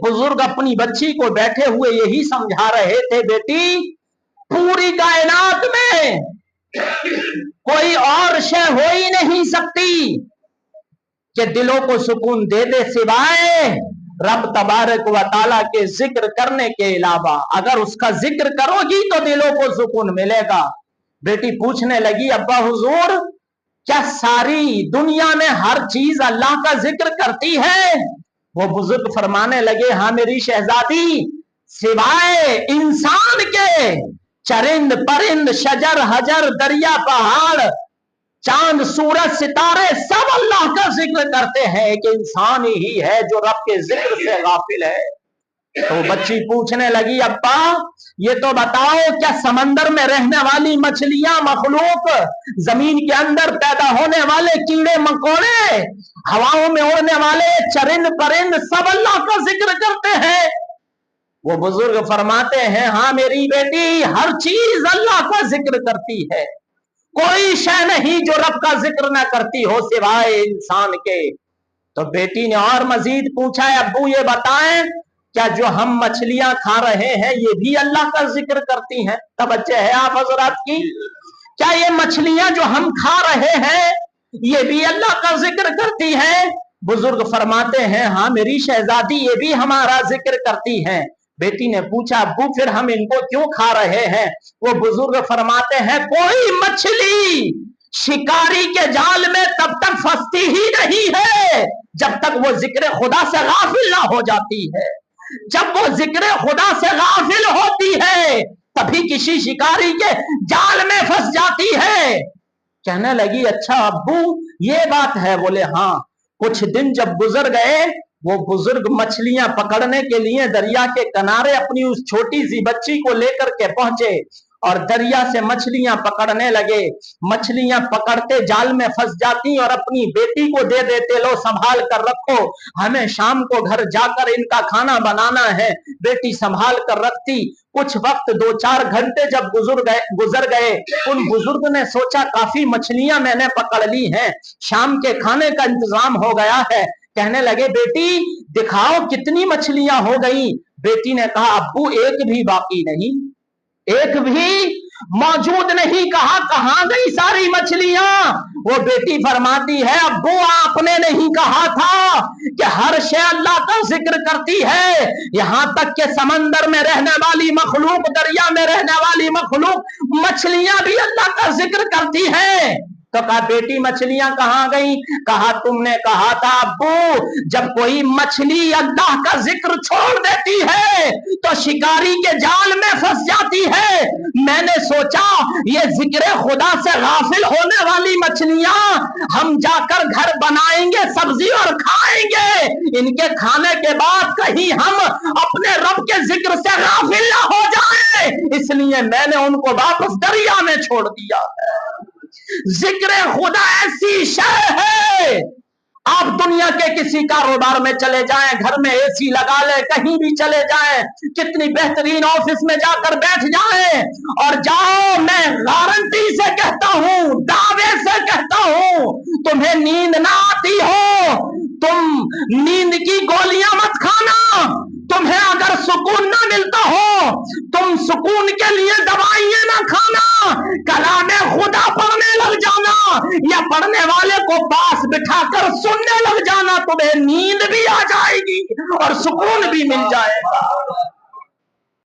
बुजुर्ग अपनी बच्ची को बैठे हुए यही समझा रहे थे, बेटी पूरी कायनात में कोई और शय हो ही नहीं सकती कि दिलों को सुकून दे दे सिवाय रब तबारक व ताला के जिक्र करने के अलावा। अगर उसका जिक्र करोगी तो दिलों को सुकून मिलेगा। बेटी पूछने लगी, अब्बा हुजूर क्या सारी दुनिया में हर चीज अल्लाह का जिक्र करती है? वो बुजुर्ग फरमाने लगे, हाँ मेरी शहजादी, सिवाय इंसान के चरिंद परिंद शजर हजर दरिया पहाड़ चांद सूरज सितारे सब अल्लाह का जिक्र करते हैं कि इंसान ही है जो रब के जिक्र से गाफिल है। तो बच्ची पूछने लगी, अब्बा ये तो बताओ क्या समंदर में रहने वाली मछलियां मखलूक, जमीन के अंदर पैदा होने वाले कीड़े मकोड़े, हवाओं में उड़ने वाले चरिंद परिंद सब अल्लाह का जिक्र करते हैं? वो बुजुर्ग फरमाते हैं, हाँ मेरी बेटी हर चीज अल्लाह का जिक्र करती है, कोई शय नहीं जो रब का जिक्र ना करती हो सिवाय इंसान के। तो बेटी ने और मजीद पूछा, अब्बू ये बताएं क्या जो हम मछलियां खा रहे हैं ये भी अल्लाह का जिक्र करती हैं? तवज्जो है आप हजरात की, क्या ये मछलियां जो हम खा रहे हैं ये भी अल्लाह का जिक्र करती हैं? बुजुर्ग फरमाते हैं, हाँ मेरी शहजादी ये भी हमारा जिक्र करती हैं। बेटी ने पूछा, अब्बू फिर हम इनको क्यों खा रहे हैं? वो बुजुर्ग फरमाते हैं, कोई मछली शिकारी के जाल में तब तक फंसती ही नहीं है जब तक वो जिक्र खुदा से गाफिल ना हो जाती है। जब वो जिक्र खुदा से गाफिल होती है तभी किसी शिकारी के जाल में फंस जाती है। कहने लगी, अच्छा अब्बू ये बात है? बोले हाँ। कुछ दिन जब गुजर गए, वो बुजुर्ग मछलियां पकड़ने के लिए दरिया के किनारे अपनी उस छोटी सी बच्ची को लेकर के पहुंचे और दरिया से मछलियां पकड़ने लगे। मछलियां पकड़ते जाल में फंस जाती और अपनी बेटी को दे देते, लो संभाल कर रखो, हमें शाम को घर जाकर इनका खाना बनाना है। बेटी संभाल कर रखती। कुछ वक्त 2-4 घंटे जब गुजर गए, उन बुजुर्ग ने सोचा काफी मछलियां मैंने पकड़ ली हैं, शाम के खाने का इंतजाम हो गया है। कहने लगे, बेटी दिखाओ कितनी मछलियां हो गई? बेटी ने कहा, अब्बू एक भी बाकी नहीं, एक भी मौजूद नहीं। कहा कहां गई सारी मछलियां? वो बेटी फरमाती है, अब्बू आपने नहीं कहा था कि हर शय अल्लाह का जिक्र करती है, यहां तक कि समंदर में रहने वाली मखलूक, दरिया में रहने वाली मखलूक, मछलियां भी अल्लाह का जिक्र करती है। तो कहा, बेटी मछलियां कहां गई? कहा, तुमने कहा था अब्बू जब कोई मछली अल्लाह का जिक्र छोड़ देती है तो शिकारी के जाल में फंस जाती है। मैंने सोचा ये जिक्र खुदा से गाफिल होने वाली मछलियां हम जाकर घर बनाएंगे सब्जी और खाएंगे, इनके खाने के बाद कहीं हम अपने रब के जिक्र से गाफिल ना हो जाए, इसलिए मैंने उनको वापस दरिया में छोड़ दिया है। जिक्र खुदा ऐसी शय है, आप दुनिया के किसी कारोबार में चले जाएं, घर में एसी लगा ले, कहीं भी चले जाएं, कितनी बेहतरीन ऑफिस में जाकर बैठ जाएं और जाओ, मैं गारंटी से कहता हूं, दावे से कहता हूं, तुम्हें नींद ना आती हो, तुम नींद की गोलियां मत खाना, तुम्हें अगर सुकून ना मिलता हो, तुम सुकून के लिए दवाइयां ना खाना, कलामे खुदा पढ़ने लग जाना या पढ़ने वाले को पास बिठाकर सुनने लग जाना, तुम्हें नींद भी आ जाएगी और सुकून भी मिल जाएगा।